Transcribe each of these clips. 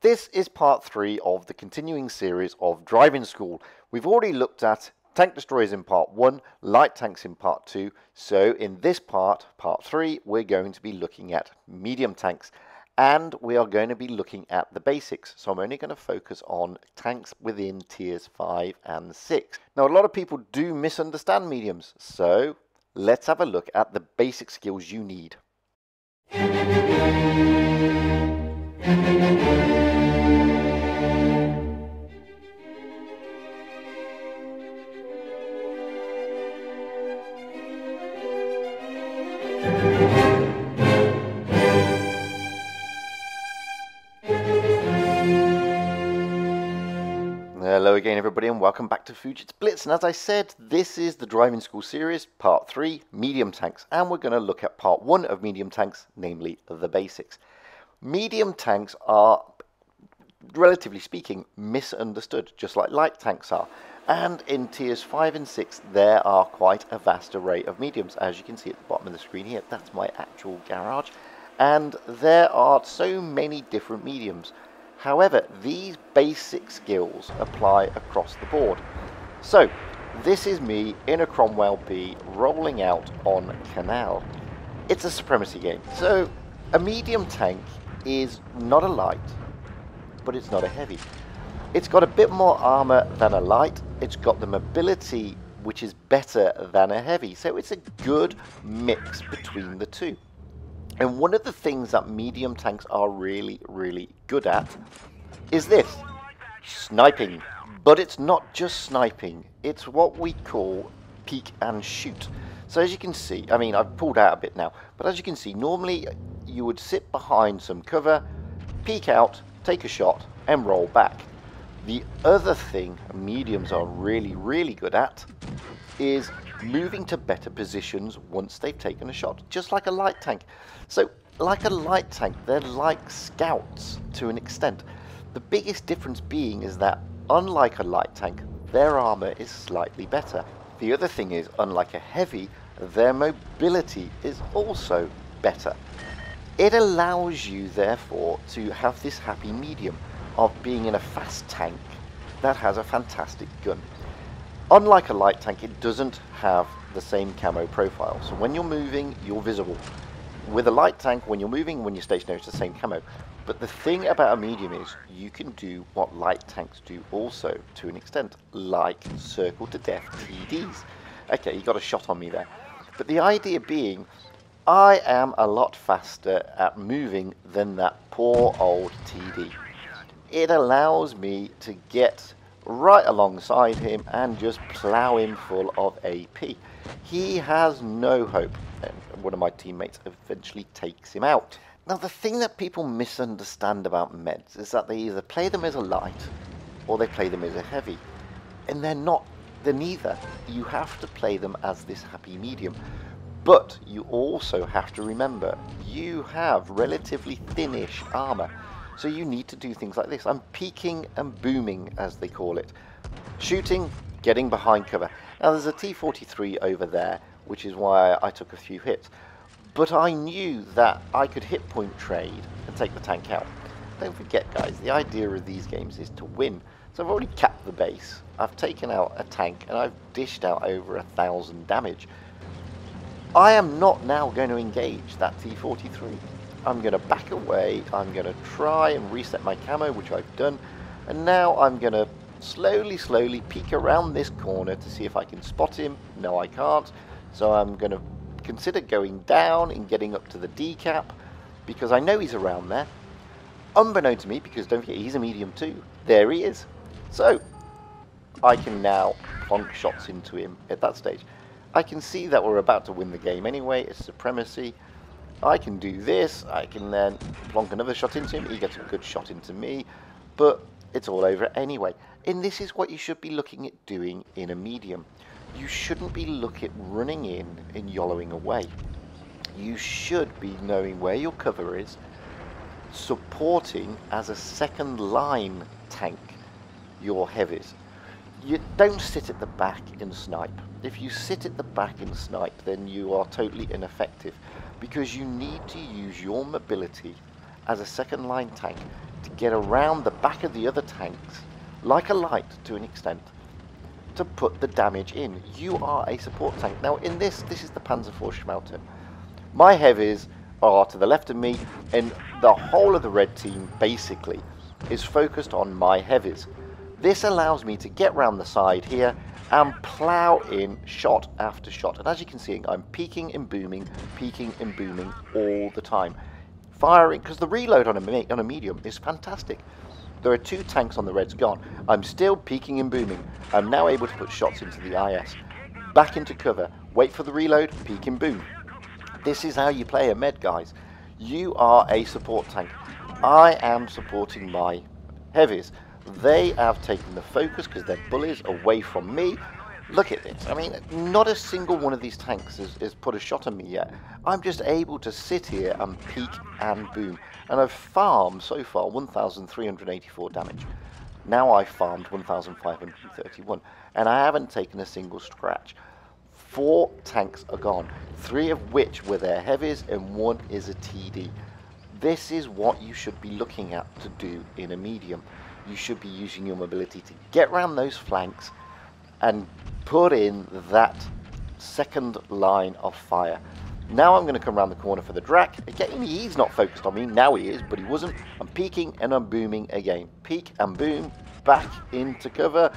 This is part 3 of the continuing series of Driving School. We've already looked at tank destroyers in part 1, light tanks in part 2. So in this part 3, we're going to be looking at medium tanks. And we are going to be looking at the basics. So I'm only going to focus on tanks within tiers 5 and 6. Now a lot of people do misunderstand mediums. So let's have a look at the basic skills you need. Hello again everybody and welcome back to Fujit's Blitz, and as I said, this is the Driving School series, part 3, medium tanks, and we're going to look at part 1 of medium tanks, namely the basics. Medium tanks are, relatively speaking, misunderstood, just like light tanks are, and in tiers 5 and 6 there are quite a vast array of mediums. As you can see at the bottom of the screen here, that's my actual garage, and there are so many different mediums. However, these basic skills apply across the board. So, this is me in a Cromwell B rolling out on Canal. It's a supremacy game. So, a medium tank is not a light, but it's not a heavy. It's got a bit more armor than a light. It's got the mobility, which is better than a heavy. So, it's a good mix between the two. And one of the things that medium tanks are really, really good at is this, sniping. But it's not just sniping, it's what we call peek and shoot. So as you can see, I mean, I've pulled out a bit now, but as you can see, normally you would sit behind some cover, peek out, take a shot, and roll back. The other thing mediums are really, really good at is moving to better positions once they've taken a shot, just like a light tank. So, like a light tank, they're like scouts to an extent. The biggest difference being is that, unlike a light tank, their armor is slightly better. The other thing is, unlike a heavy, their mobility is also better. It allows you, therefore, to have this happy medium of being in a fast tank that has a fantastic gun. Unlike a light tank, it doesn't have the same camo profile. So when you're moving, you're visible. With a light tank, when you're moving, when you're stationary, it's the same camo. But the thing about a medium is you can do what light tanks do also to an extent, like circle to death TDs. Okay, you got a shot on me there. But the idea being, I am a lot faster at moving than that poor old TD. It allows me to get right alongside him and just plow him full of AP. He has no hope, and one of my teammates eventually takes him out. Now the thing that people misunderstand about meds is that they either play them as a light or they play them as a heavy, and they're neither. You have to play them as this happy medium, but you also have to remember you have relatively thinnish armor. So you need to do things like this. I'm peeking and booming, as they call it. Shooting, getting behind cover. Now there's a T-43 over there, which is why I took a few hits. But I knew that I could hit point trade and take the tank out. Don't forget, guys, the idea of these games is to win. So I've already capped the base. I've taken out a tank and I've dished out over 1,000 damage. I am not now going to engage that T-43. I'm going to back away, I'm going to try and reset my camo, which I've done, and now I'm going to slowly peek around this corner to see if I can spot him. No, I can't, so I'm going to consider going down and getting up to the D cap, because I know he's around there. Unbeknown to me, because don't forget, he's a medium too. There he is. So, I can now plonk shots into him at that stage. I can see that we're about to win the game anyway, it's supremacy. I can do this, I can then plonk another shot into him, he gets a good shot into me, but it's all over anyway. And this is what you should be looking at doing in a medium. You shouldn't be running in and YOLOing away. You should be knowing where your cover is, supporting as a second line tank your heavies. You don't sit at the back and snipe. If you sit at the back and snipe, then you are totally ineffective, because you need to use your mobility as a second line tank to get around the back of the other tanks, like a light to an extent, to put the damage in. You are a support tank. Now in this is the Panzerfaustschmelze. My heavies are to the left of me, and the whole of the red team basically is focused on my heavies. This allows me to get round the side here and plow in shot after shot. And as you can see, I'm peeking and booming all the time. Firing, because the reload on a medium is fantastic. There are 2 tanks on the reds gone. I'm still peeking and booming. I'm now able to put shots into the IS. Back into cover, wait for the reload, peek and boom. This is how you play a med, guys. You are a support tank. I am supporting my heavies. They have taken the focus, because they're bullies, away from me. Look at this. I mean, not a single one of these tanks has put a shot on me yet. I'm just able to sit here and peek and boom. And I've farmed, so far, 1,384 damage. Now I've farmed 1,531. And I haven't taken a single scratch. 4 tanks are gone. 3 of which were their heavies, and 1 is a TD. This is what you should be looking at to do in a medium. You should be using your mobility to get around those flanks and put in that second line of fire. Now I'm going to come around the corner for the Drac. Again, he's not focused on me. Now he is, but he wasn't. I'm peeking and I'm booming again. Peek and boom, back into cover.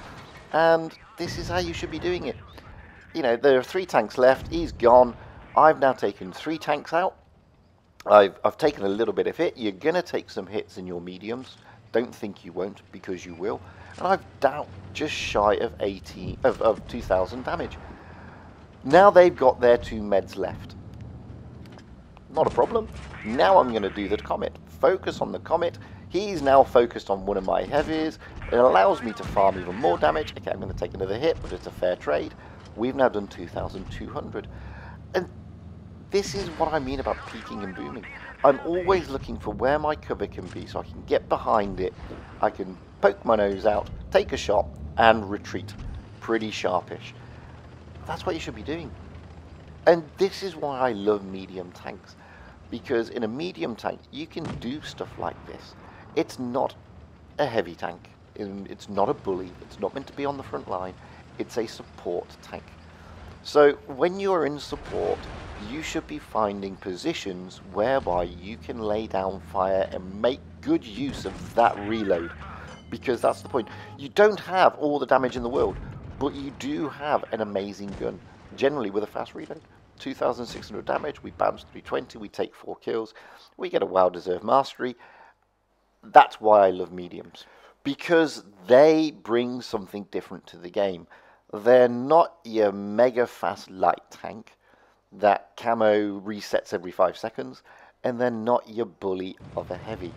And this is how you should be doing it. You know, there are 3 tanks left. He's gone. I've now taken 3 tanks out. I've taken a little bit of hit. You're going to take some hits in your mediums. Don't think you won't, because you will. And I've dealt just shy of 2,000 damage. Now they've got their 2 meds left. Not a problem. Now I'm going to do the Comet. Focus on the Comet. He's now focused on one of my heavies. It allows me to farm even more damage. Okay, I'm going to take another hit, but it's a fair trade. We've now done 2,200. And this is what I mean about peeking and booming. I'm always looking for where my cover can be so I can get behind it. I can poke my nose out, take a shot, and retreat. Pretty sharpish. That's what you should be doing. And this is why I love medium tanks. Because in a medium tank, you can do stuff like this. It's not a heavy tank. It's not a bully. It's not meant to be on the front line. It's a support tank. So when you're in support, you should be finding positions whereby you can lay down fire and make good use of that reload. Because that's the point. You don't have all the damage in the world, but you do have an amazing gun. Generally with a fast reload. 2,600 damage, we bounce 320, we take 4 kills, we get a well-deserved mastery. That's why I love mediums. Because they bring something different to the game. They're not your mega fast light tank that camo resets every 5 seconds, and they're not your bully of a heavy.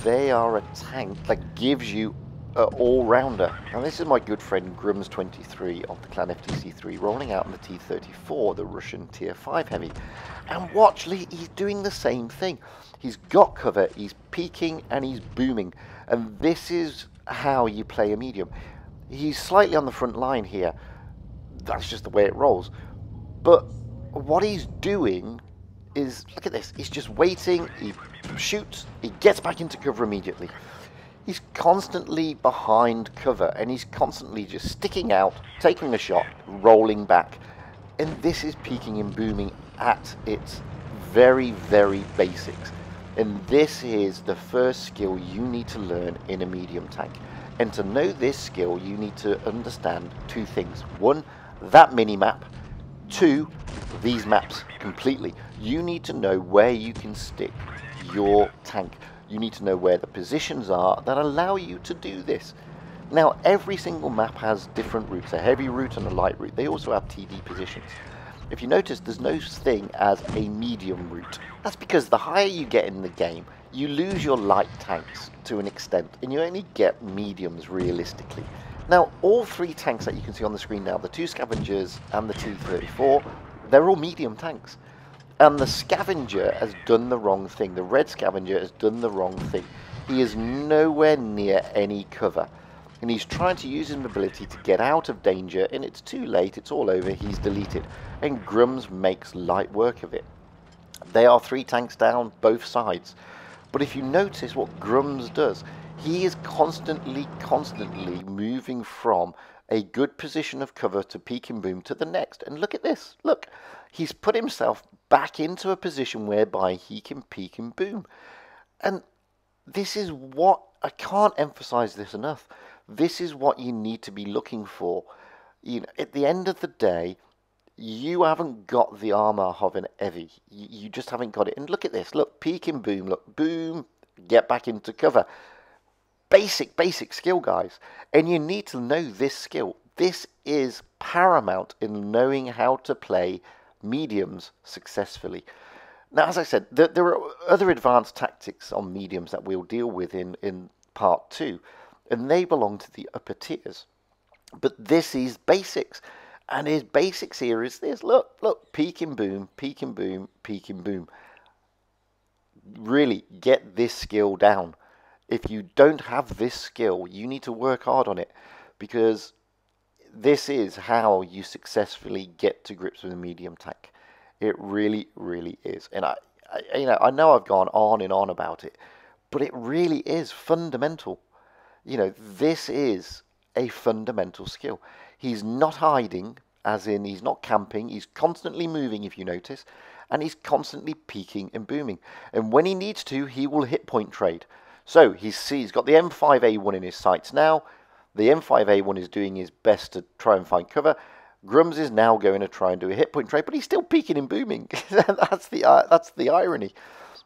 They are a tank that gives you an all-rounder. And this is my good friend Grums23 of the Clan FTC3 rolling out in the T-34, the Russian tier 5 heavy. And watch, he's doing the same thing. He's got cover, he's peeking and he's booming. And this is how you play a medium. He's slightly on the front line here. That's just the way it rolls. But what he's doing is, look at this, he's just waiting, he shoots, he gets back into cover immediately. He's constantly behind cover and he's constantly just sticking out, taking a shot, rolling back. And this is peeking and booming at its very, very basics. And this is the first skill you need to learn in a medium tank. And to know this skill, you need to understand 2 things. 1, that mini-map. 2, these maps completely. You need to know where you can stick your tank. You need to know where the positions are that allow you to do this. Now, every single map has different routes, a heavy route and a light route. They also have TD positions. If you notice, there's no thing as a medium route. That's because the higher you get in the game, you lose your light tanks to an extent, and you only get mediums realistically. Now, all 3 tanks that you can see on the screen now, the 2 Scavengers and the T-34, they're all medium tanks. And the Scavenger has done the wrong thing. The red Scavenger has done the wrong thing. He is nowhere near any cover. And he's trying to use his mobility to get out of danger, and it's too late, it's all over, he's deleted. And Grums makes light work of it. They are 3 tanks down, both sides. But if you notice what Grums does, he is constantly moving from a good position of cover to peek and boom to the next. And look at this. Look, he's put himself back into a position whereby he can peek and boom. And this is what, I can't emphasize this enough. This is what you need to be looking for. You know, at the end of the day, you haven't got the armor of an Evie. You just haven't got it. And look at this. Look, peek and boom. Look, boom, get back into cover. Basic skill, guys. And you need to know this skill. This is paramount in knowing how to play mediums successfully. Now, as I said, there are other advanced tactics on mediums that we'll deal with in part 2. And they belong to the upper tiers. But this is basics. And his basics here is this. Look, peek and boom, peek and boom, peek and boom. Really get this skill down. If you don't have this skill, you need to work hard on it, because this is how you successfully get to grips with a medium tank. It really is. And I know I've gone on and on about it, but it really is fundamental. You know, this is a fundamental skill. He's not hiding, as in he's not camping. He's constantly moving, if you notice, and he's constantly peeking and booming. And when he needs to, he will hit point trade. So he's got the M5A1 in his sights now. The M5A1 is doing his best to try and find cover. Grums is now going to try and do a hit point trade, but he's still peeking and booming. That's the irony.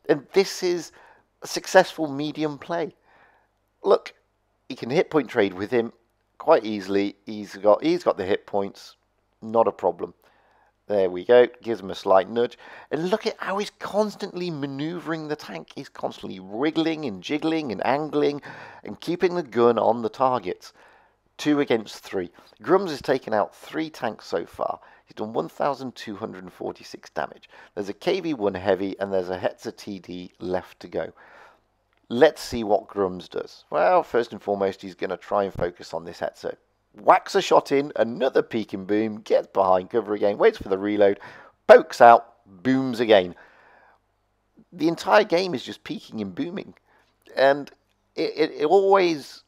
And this is a successful medium play. Look, he can hit point trade with him quite easily. He's got the hit points, not a problem. There we go. Gives him a slight nudge. And look at how he's constantly maneuvering the tank. He's constantly wriggling and jiggling and angling and keeping the gun on the targets. 2 against 3. Grums has taken out 3 tanks so far. He's done 1,246 damage. There's a KV-1 heavy and there's a Hetzer TD left to go. Let's see what Grums does. Well, first and foremost, he's going to try and focus on this Hetzer. Whacks a shot in, another peek and boom, gets behind cover again, waits for the reload, pokes out, booms again. The entire game is just peeking and booming. And it always,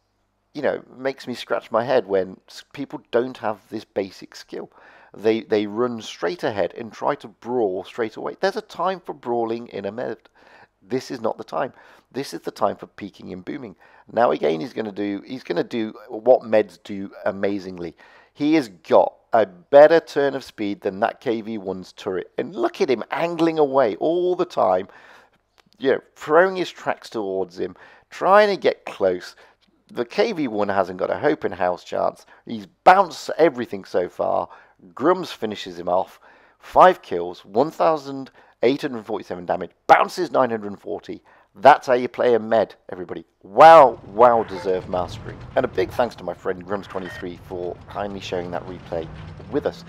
you know, makes me scratch my head when people don't have this basic skill. They run straight ahead and try to brawl straight away. There's a time for brawling in a med. This is not the time. This is the time for peeking and booming. Now again, he's going to do what meds do amazingly. He has got a better turn of speed than that KV-1's turret. And look at him angling away all the time, you know, throwing his tracks towards him, trying to get close. The KV-1 hasn't got a hope in house chance. He's bounced everything so far. Grums finishes him off. 5 kills, 1,847 damage, bounces 940. That's how you play a med, everybody. Wow, deserved mastery. And a big thanks to my friend Grums23 for kindly sharing that replay with us.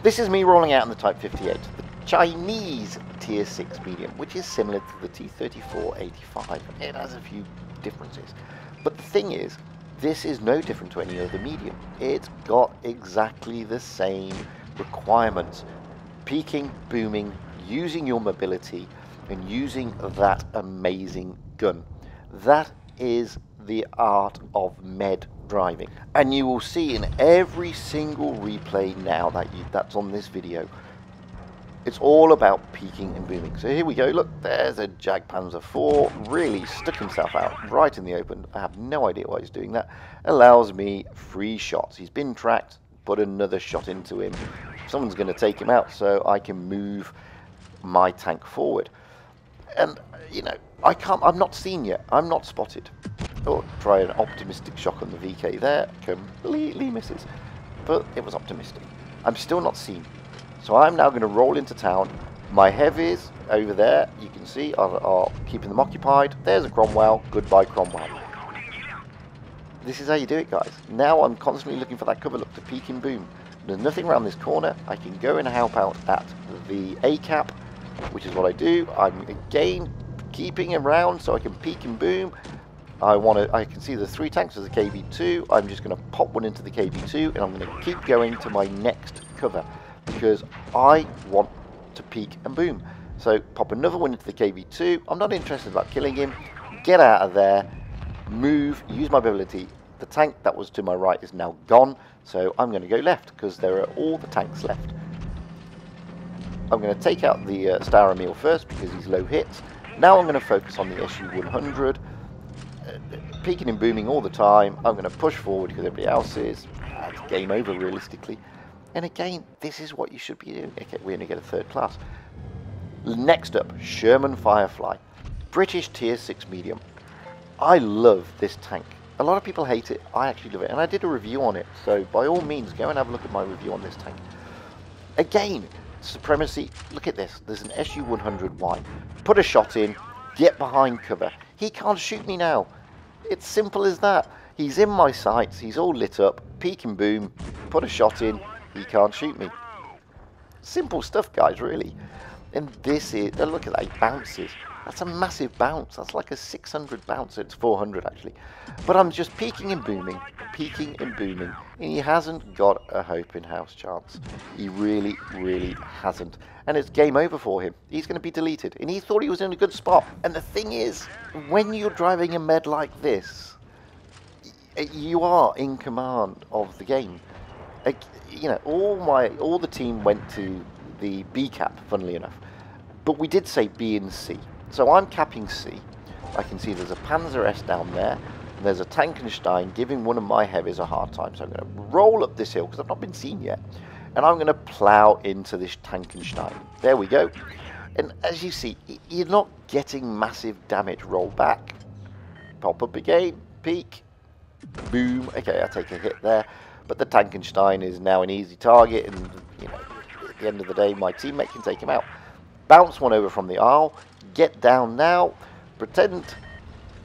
This is me rolling out in the Type 58, the Chinese Tier 6 medium, which is similar to the T3485. It has a few differences. But the thing is, this is no different to any other medium. It's got exactly the same requirements. Peeking, booming, using your mobility, and using that amazing gun. That is the art of med driving. And you will see in every single replay now that's on this video, it's all about peeking and booming. So here we go. Look, there's a Jagdpanzer IV, really stuck himself out right in the open. I have no idea why he's doing that. Allows me free shots. He's been tracked, put another shot into him. Someone's going to take him out, so I can move my tank forward. And, you know, I'm not seen yet. I'm not spotted. Oh, try an optimistic shot on the VK there. Completely misses. But it was optimistic. I'm still not seen. So I'm now going to roll into town. My heavies over there, you can see, are keeping them occupied. There's a Cromwell. Goodbye, Cromwell. This is how you do it, guys. Now I'm constantly looking for that cover look to peek and boom. There's nothing around this corner. I can go and help out at the A-cap, which is what I do. I'm again keeping around so I can peek and boom. I can see the 3 tanks as a KV-2. I'm just going to pop one into the KV-2 and I'm going to keep going to my next cover because I want to peek and boom. So pop another one into the KV2. I'm not interested about killing him. Get out of there. Move. Use my ability. The tank that was to my right is now gone. So I'm going to go left because there are all the tanks left. I'm going to take out the Star Emil first because he's low hits. Now I'm going to focus on the SU-100. Peeking and booming all the time. I'm going to push forward because everybody else is. It's game over realistically. And again, this is what you should be doing. Okay, we only get a third class. Next up, Sherman Firefly. British tier 6 medium. I love this tank. A lot of people hate it. I actually love it. And I did a review on it. So by all means, go and have a look at my review on this tank. Again, supremacy. Look at this. There's an SU-100Y. Put a shot in. Get behind cover. He can't shoot me now. It's simple as that. He's in my sights. He's all lit up. Peek and boom. Put a shot in. He can't shoot me. Simple stuff, guys, really. And this is... look at that. He bounces. That's a massive bounce. That's like a 600 bounce. It's 400, actually. But I'm just peeking and booming. Peeking and booming. And he hasn't got a hope in house chance. He really, really hasn't. And it's game over for him. He's going to be deleted. And he thought he was in a good spot. And the thing is, when you're driving a med like this, you are in command of the game. You know, all the team went to the B cap, funnily enough. But we did say B and C. So I'm capping C. I can see there's a Panzer S down there. And there's a Tankenstein giving one of my heavies a hard time. So I'm going to roll up this hill because I've not been seen yet. And I'm going to plow into this Tankenstein. There we go. And as you see, you're not getting massive damage. Roll back. Pop up again. Peek. Boom. Okay, I take a hit there. But the Tankenstein is now an easy target. And, you know, at the end of the day, my teammate can take him out. Bounce one over from the aisle. Get down now. Pretend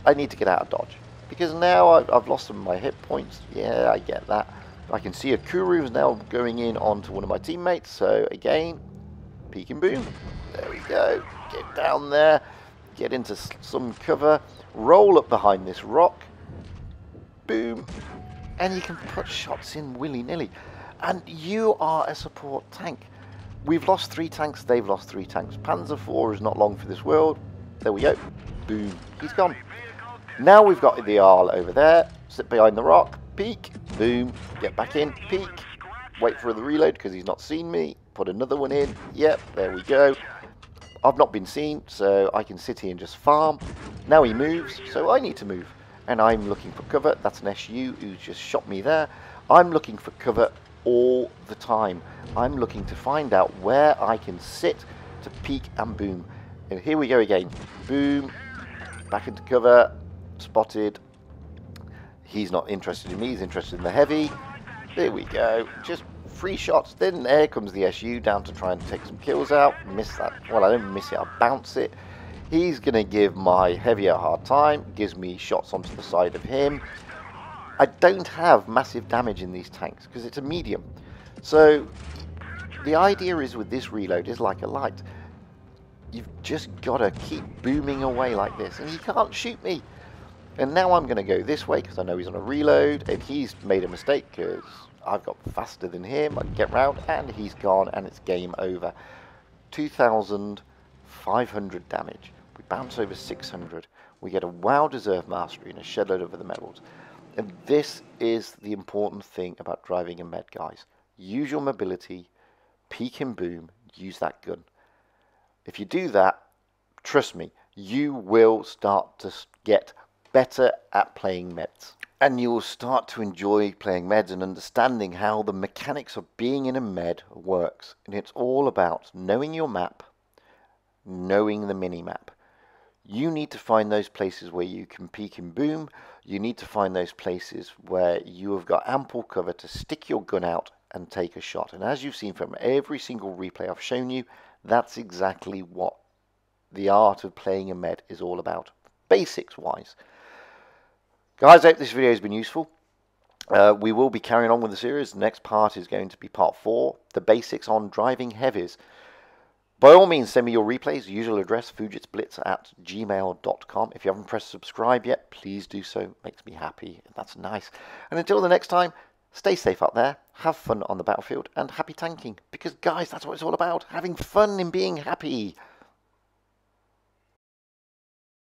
I need to get out of dodge. Because now I've lost some of my hit points. Yeah, I get that. I can see a Kuru is now going in onto one of my teammates. So again, peek and boom. There we go. Get down there. Get into some cover. Roll up behind this rock. Boom. And you can put shots in willy-nilly. And you are a support tank. We've lost 3 tanks. They've lost 3 tanks. Panzer IV is not long for this world. There we go. Boom. He's gone. Now we've got the Arl over there. Sit behind the rock. Peek. Boom. Get back in. Peek. Wait for the reload because he's not seen me. Put another one in. Yep. There we go. I've not been seen, so I can sit here and just farm. Now he moves, so I need to move. And I'm looking for cover. That's an SU who's just shot me there. I'm looking for cover all the time. I'm looking to find out where I can sit to peek and boom. And here we go again. Boom. Back into cover. Spotted. He's not interested in me. He's interested in the heavy. There we go. Just 3 shots. Then there comes the SU down to try and take some kills out. Miss that. Well, I don't miss it. I bounce it. He's going to give my heavy a hard time. Gives me shots onto the side of him. I don't have massive damage in these tanks because it's a medium. So the idea is with this reload is like a light. You've just got to keep booming away like this. And he can't shoot me. And now I'm going to go this way because I know he's on a reload. And he's made a mistake because I've got faster than him. I can get round and he's gone and it's game over. 2,500 damage. We bounce over 600. We get a WoW Deserve Mastery and a shedload over the medals. And this is the important thing about driving a med, guys. Use your mobility, peek and boom, use that gun. If you do that, trust me, you will start to get better at playing meds. And you will start to enjoy playing meds and understanding how the mechanics of being in a med works. And it's all about knowing your map, knowing the mini-map. You need to find those places where you can peek and boom. You need to find those places where you have got ample cover to stick your gun out and take a shot. And as you've seen from every single replay I've shown you, that's exactly what the art of playing a med is all about, basics-wise. Guys, I hope this video has been useful. We will be carrying on with the series. The next part is going to be part 4, the basics on driving heavies. By all means, send me your replays. Usual address, fujitsblitz@gmail.com. If you haven't pressed subscribe yet, please do so. It makes me happy. That's nice. And until the next time, stay safe out there, have fun on the battlefield, and happy tanking. Because, guys, that's what it's all about. Having fun and being happy.